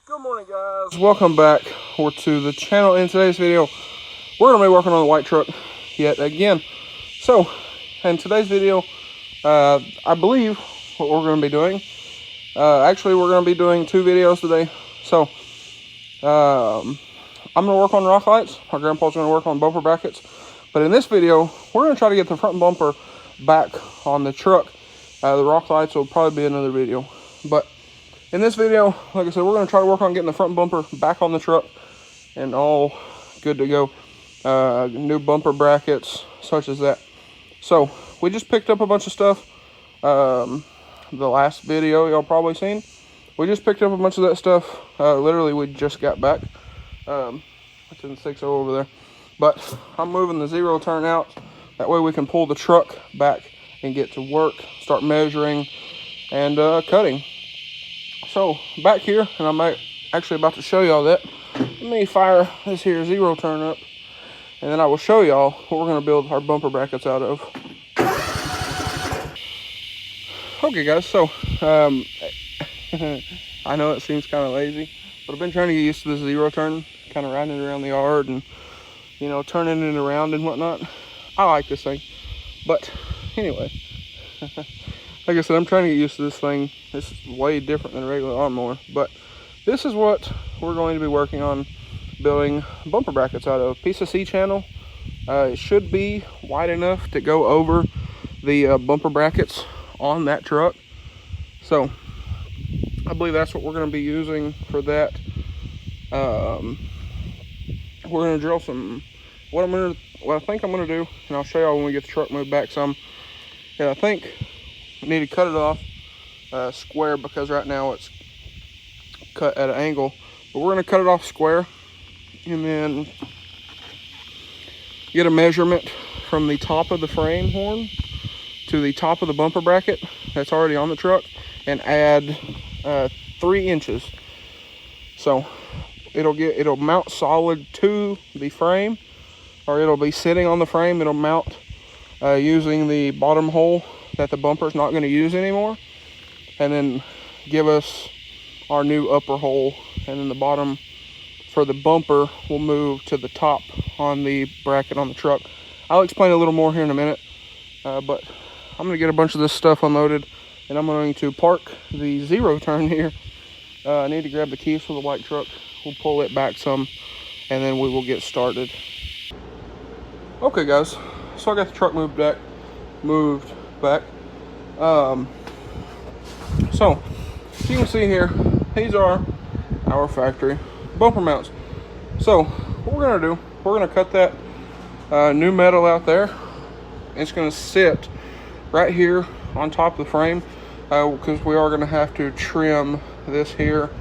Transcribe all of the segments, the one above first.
Good morning, guys. Welcome back to the channel. In today's video, we're going to be working on the white truck yet again. So, in today's video, I believe what we're going to be doing, actually we're going to be doing two videos today. So, I'm going to work on rock lights. My grandpa's going to work on bumper brackets. But in this video, we're going to try to get the front bumper back on the truck. The rock lights will probably be another video. But in this video, like I said, we're going to try to work on getting the front bumper back on the truck and all good to go. New bumper brackets, such as that. So, we just picked up a bunch of stuff. The last video y'all probably seen. We just picked up a bunch of that stuff. Literally, we just got back. It's in the 6.0 over there. But I'm moving the zero turn out. That way we can pull the truck back and get to work, start measuring and cutting. So back here, and I'm actually about to show y'all that. Let me fire this here zero turn up, and then I will show y'all what we're going to build our bumper brackets out of. Okay guys, so I know it seems kind of lazy, but I've been trying to get used to this zero turn, kind of riding it around the yard and, you know, turning it around and whatnot. I like this thing, but anyway. Like I said, I'm trying to get used to this thing. This is way different than a regular lawnmower, but this is what we're going to be working on building bumper brackets out of. Piece of C-channel. It should be wide enough to go over the bumper brackets on that truck. So I believe that's what we're going to be using for that. We're going to drill some. What I think I'm going to do, and I'll show y'all when we get the truck moved back some. And I think we need to cut it off square, because right now it's cut at an angle. But we're going to cut it off square and then get a measurement from the top of the frame horn to the top of the bumper bracket that's already on the truck and add 3 inches. So it'll mount solid to the frame, or it'll be sitting on the frame. It'll mount using the bottom hole that the bumper is not going to use anymore, and then give us our new upper hole, and then the bottom for the bumper will move to the top on the bracket on the truck. I'll explain a little more here in a minute, but I'm going to get a bunch of this stuff unloaded, and I'm going to park the zero turn here. I need to grab the keys for the white truck. We'll pull it back some, and then we will get started. Okay guys, so I got the truck moved back. So as you can see here, these are our factory bumper mounts. So what we're going to do, we're going to cut that new metal out there. It's going to sit right here on top of the frame, because we are going to have to trim this here,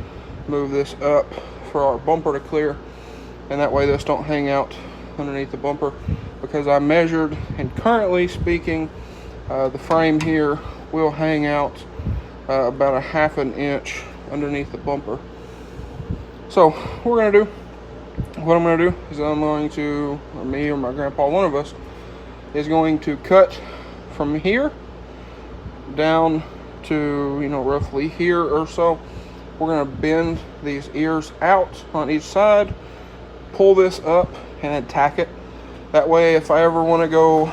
move this up for our bumper to clear, and that way this don't hang out underneath the bumper, because I measured, and currently speaking, the frame here will hang out about 1/2 inch underneath the bumper. So what I'm going to do is I'm going to, or me or my grandpa, one of us, is going to cut from here down to, you know, roughly here or so. We're going to bend these ears out on each side, pull this up, and then tack it. That way, if I ever want to go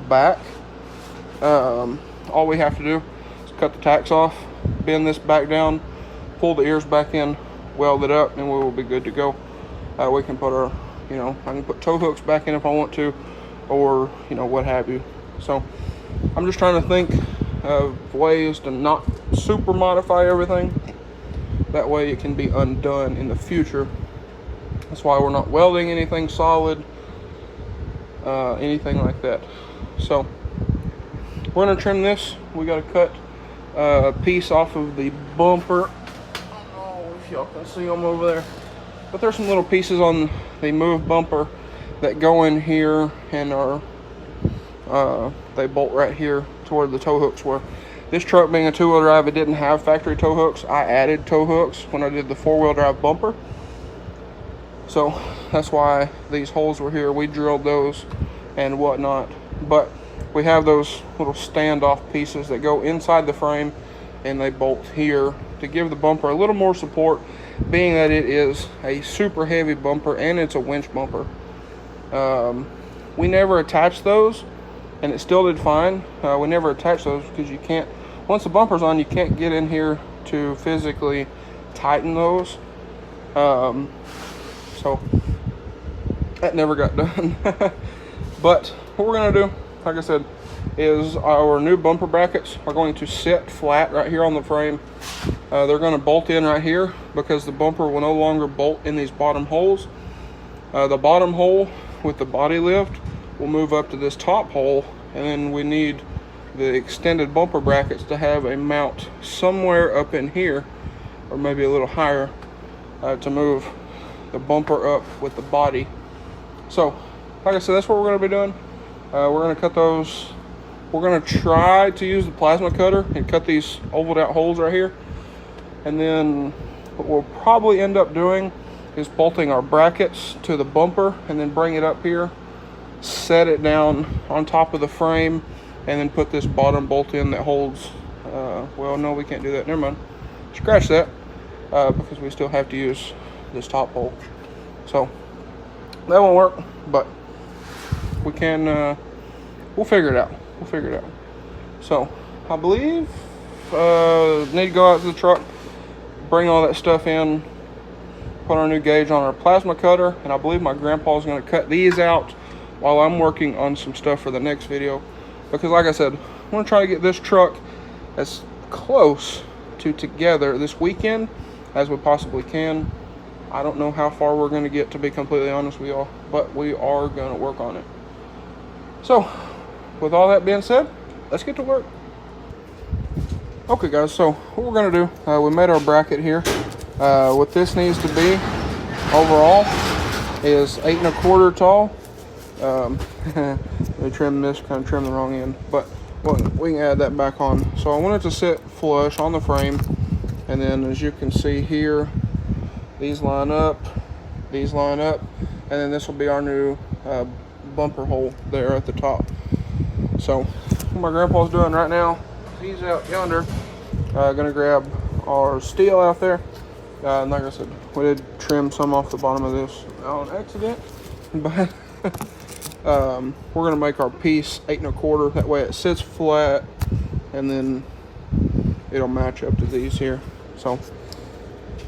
back, all we have to do is cut the tacks off, bend this back down, pull the ears back in, weld it up, and we will be good to go. We can put our, you know, I can put tow hooks back in if I want to, or, you know, what have you. So I'm just trying to think of ways to not super modify everything. That way it can be undone in the future. That's why we're not welding anything solid, anything like that. So we're going to trim this. We got to cut a piece off of the bumper. I don't know if y'all can see them over there, but there's some little pieces on the move bumper that go in here and are they bolt right here to where the tow hooks were. This truck being a 2-wheel drive, it didn't have factory tow hooks. I added tow hooks when I did the 4-wheel drive bumper. So that's why these holes were here. We drilled those and whatnot. But we have those little standoff pieces that go inside the frame, and they bolt here to give the bumper a little more support, being that it is a super heavy bumper and it's a winch bumper. We never attached those, and it still did fine. We never attached those because you can't, once the bumper's on, you can't get in here to physically tighten those. So that never got done. But what we're gonna do, like I said, is our new bumper brackets are going to sit flat right here on the frame. They're going to bolt in right here because the bumper will no longer bolt in these bottom holes. The bottom hole with the body lift will move up to this top hole, and then we need the extended bumper brackets to have a mount somewhere up in here, or maybe a little higher, to move the bumper up with the body. So like I said, that's what we're going to be doing. We're going to cut those. We're going to try to use the plasma cutter and cut these ovaled out holes right here. And then what we'll probably end up doing is bolting our brackets to the bumper and then bring it up here, set it down on top of the frame, and then put this bottom bolt in that holds, well, no, we can't do that. Never mind. Scratch that, because we still have to use this top hole. So that won't work, but we can, we'll figure it out. We'll figure it out. So I believe need to go out to the truck, bring all that stuff in, put our new gauge on our plasma cutter, and I believe my grandpa's going to cut these out while I'm working on some stuff for the next video. Because like I said, I'm going to try to get this truck as close to together this weekend as we possibly can. I don't know how far we're going to get, to be completely honest with y'all, but we are going to work on it. So with all that being said, let's get to work. Okay guys, so what we're going to do, we made our bracket here. What this needs to be overall is 8 1/4 tall. They trimmed this, kind of trimmed the wrong end, but we can add that back on. So I want it to sit flush on the frame, and then as you can see here, these line up, and then this will be our new bumper hole there at the top. So what my grandpa's doing right now, he's out yonder, gonna grab our steel out there, and like I said, we did trim some off the bottom of this on accident, but we're gonna make our piece 8 1/4, that way it sits flat and then it'll match up to these here. So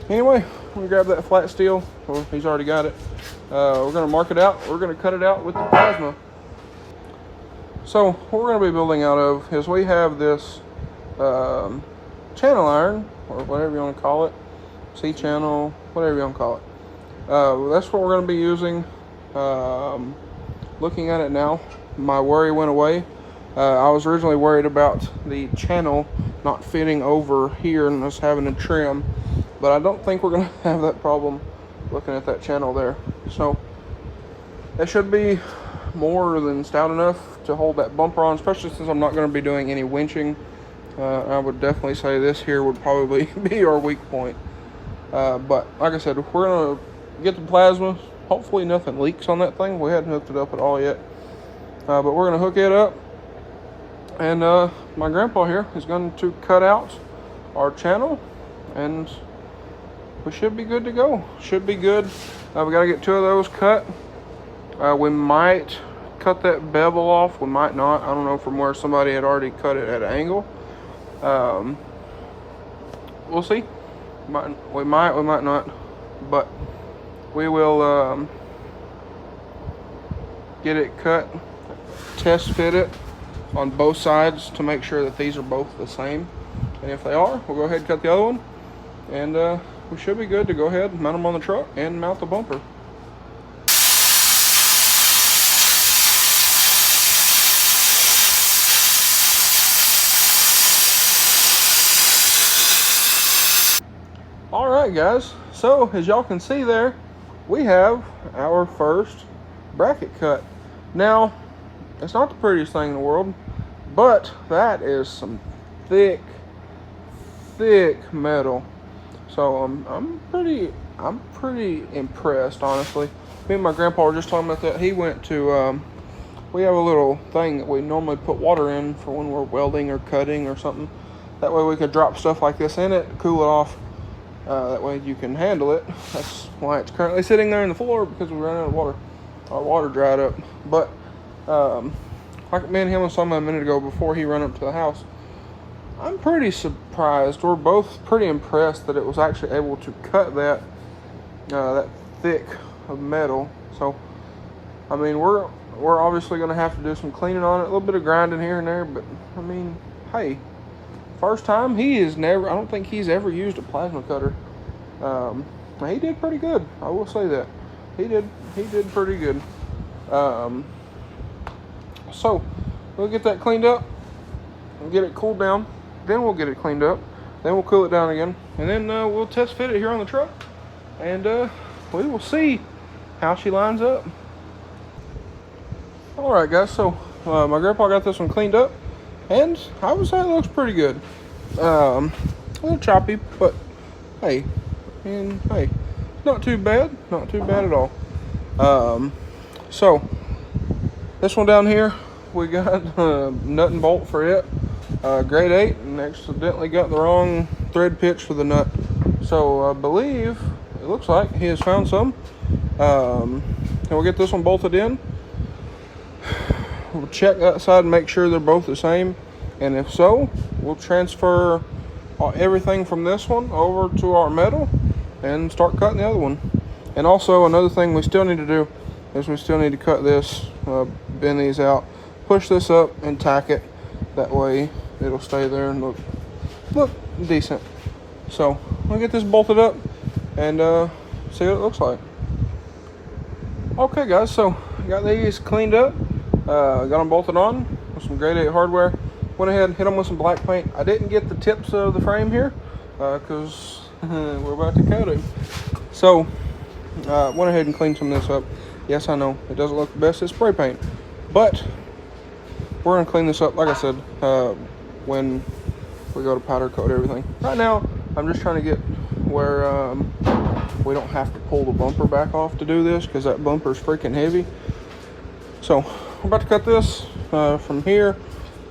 anyway, we grab that flat steel. Well, he's already got it. We're gonna mark it out, we're gonna cut it out with the plasma. So what we're going to be building out of is we have this channel iron, or whatever you want to call it, C-channel, whatever you want to call it. That's what we're going to be using. Looking at it now, my worry went away. I was originally worried about the channel not fitting over here and us having to trim, but I don't think we're going to have that problem looking at that channel there. So that should be more than stout enough to hold that bumper on, especially since I'm not going to be doing any winching. I would definitely say this here would probably be our weak point. But like I said, we're going to get the plasma. Hopefully nothing leaks on that thing. We hadn't hooked it up at all yet. But we're going to hook it up. And my grandpa here is going to cut out our channel. And we should be good to go. Should be good. We got to get 2 of those cut. We might cut that bevel off, we might not. I don't know, from where somebody had already cut it at an angle. We'll see. We might not. But we will get it cut, test fit it on both sides to make sure that these are both the same. And if they are, we'll go ahead and cut the other one. And we should be good to go ahead and mount them on the truck and mount the bumper. Alright guys, so as y'all can see there, we have our first bracket cut. Now, it's not the prettiest thing in the world, but that is some thick metal. So I'm pretty impressed, honestly. Me and my grandpa were just talking about that. He went to, we have a little thing that we normally put water in for when we're welding or cutting or something. That way we could drop stuff like this in it, cool it off. That way you can handle it. That's why it's currently sitting there in the floor, because we ran out of water. Our water dried up. But like me and him was talking about a minute ago before he ran up to the house, I'm pretty surprised. We're both pretty impressed that it was actually able to cut that thick of metal. So I mean, we're obviously going to have to do some cleaning on it, a little bit of grinding here and there, but I mean, hey, first time. I don't think he's ever used a plasma cutter. He did pretty good, I will say that. He did pretty good. So we'll get that cleaned up and get it cooled down. Then we'll get it cleaned up. Then we'll cool it down again, and then we'll test fit it here on the truck, and we will see how she lines up. All right, guys. So my grandpa got this one cleaned up, and I would say it looks pretty good. A little choppy, but hey, not too bad. Not too bad at all. So this one down here, we got nut and bolt for it. Grade 8, and accidentally got the wrong thread pitch for the nut. So I believe, it looks like he has found some. And we'll get this one bolted in. We'll check that side and make sure they're both the same. And if so, we'll transfer everything from this one over to our metal and start cutting the other one. And also another thing we still need to do is we still need to cut this, bend these out, push this up and tack it. That way it'll stay there and look decent. So we'll get this bolted up and see what it looks like. Okay, guys, so got these cleaned up, got them bolted on with some grade 8 hardware. Went ahead and hit them with some black paint. I didn't get the tips of the frame here because we're about to cut it. So went ahead and cleaned some of this up. Yes, I know it doesn't look the best, it's spray paint, but we're gonna clean this up, like I said, when we go to powder coat everything. Right now, I'm just trying to get where we don't have to pull the bumper back off to do this, because that bumper is freaking heavy. So we're about to cut this from here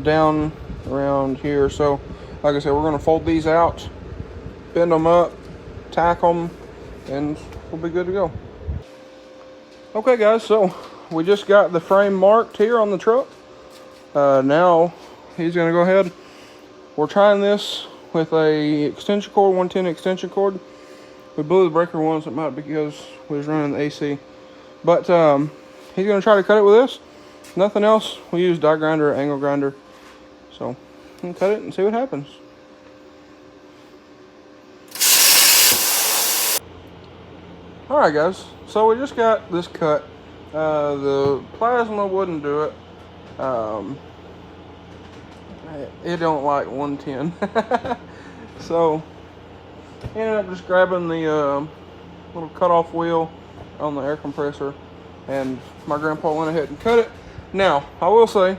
down around here. So like I said, we're gonna fold these out, bend them up, tack them, and we'll be good to go. Okay, guys, so we just got the frame marked here on the truck. Now he's gonna go ahead. We're trying this with a extension cord, 110 extension cord. We blew the breaker once. It might be because we was running the AC, but he's gonna try to cut it with this. Nothing else. We use die grinder or angle grinder. So we'll cut it and see what happens. All right, guys. So we just got this cut. The plasma wouldn't do it. It don't like 110. So ended up just grabbing the little cutoff wheel on the air compressor, and my grandpa went ahead and cut it. Now I will say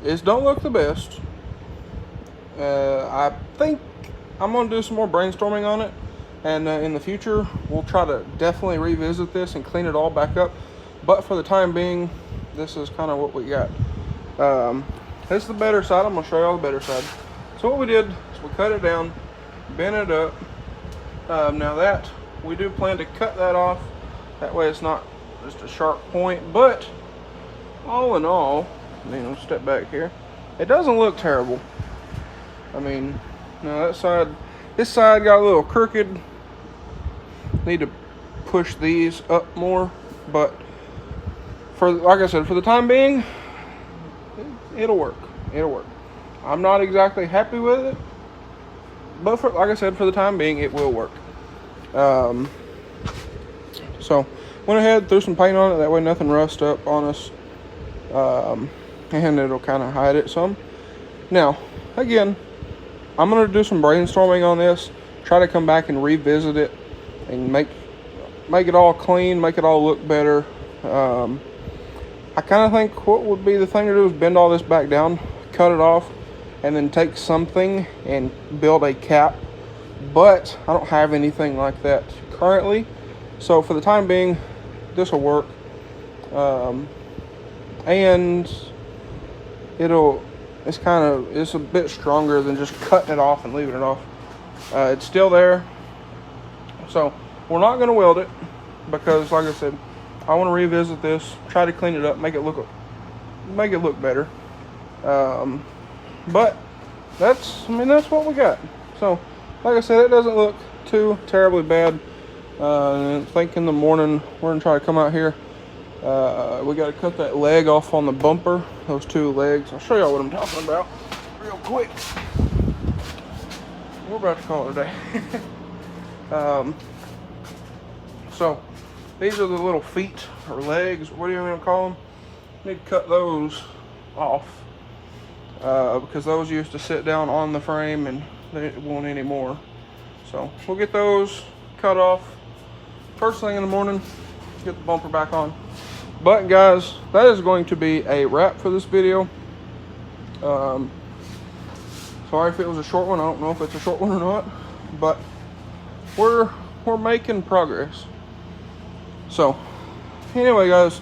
it don't look the best. I think I'm gonna do some more brainstorming on it, and in the future we'll try to definitely revisit this and clean it all back up. But for the time being, this is kind of what we got. This is the better side. I'm gonna show you all the better side. So what we did is we cut it down, bent it up. Now that we do plan to cut that off, that way it's not just a sharp point. But all in all, I mean, we'll step back here. It doesn't look terrible. I mean, now this side got a little crooked. Need to push these up more, but like I said, for the time being, it'll work. I'm not exactly happy with it, but like I said, for the time being, it will work. So went ahead, threw some paint on it, that way nothing rusts up on us, and it'll kind of hide it some. Now, again, I'm going to do some brainstorming on this, try to come back and revisit it, and make it all clean, make it all look better. I kind of think what would be the thing to do is bend all this back down, cut it off, and then take something and build a cap. But I don't have anything like that currently. So for the time being, this will work. And it'll it's a bit stronger than just cutting it off and leaving it off. It's still there, so we're not going to weld it because, like I said, I want to revisit this, try to clean it up, make it look better. But that's what we got. So, like I said, it doesn't look too terribly bad. I think in the morning we're gonna try to come out here. We got to cut that leg off on the bumper, those two legs. I'll show y'all what I'm talking about real quick. We're about to call it a day. So these are the little feet or legs, what do you want to call them? Need to cut those off because those used to sit down on the frame and they won't anymore. So we'll get those cut off first thing in the morning, get the bumper back on. But guys, that is going to be a wrap for this video. Sorry if it was a short one. I don't know if it's a short one or not, but we're making progress. So anyway guys,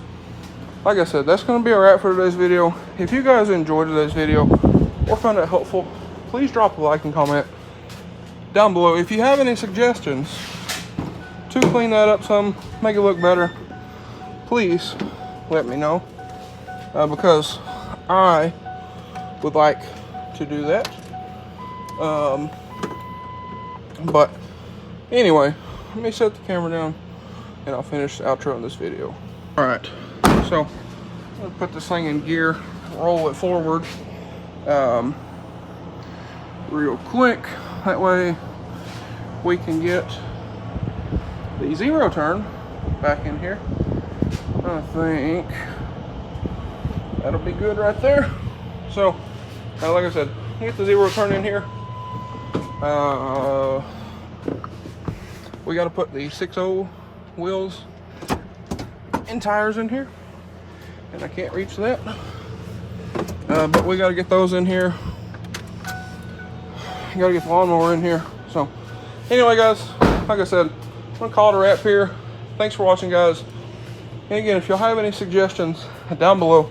like I said, that's going to be a wrap for today's video. If you guys enjoyed today's video or found it helpful, please drop a like and comment down below. If you have any suggestions to clean that up some, make it look better, please let me know, because I would like to do that. But anyway, let me set the camera down and I'll finish the outro in this video. Alright, so I'll put this thing in gear, roll it forward real quick. That way we can get the zero turn back in here. I think that'll be good right there. So, like I said, get the zero turn in here. We got to put the 6.0 wheels and tires in here, and I can't reach that. But we got to get those in here. Got to get the lawnmower in here. So, anyway, guys, like I said, I'm gonna call it a wrap here. Thanks for watching, guys. And again, if y'all have any suggestions down below,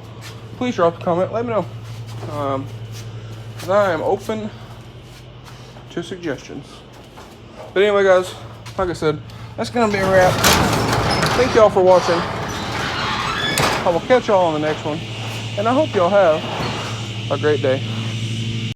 please drop a comment. Let me know. And I am open to suggestions. But anyway, guys, like I said, that's gonna be a wrap. Thank y'all for watching. I will catch y'all on the next one, and I hope y'all have a great day.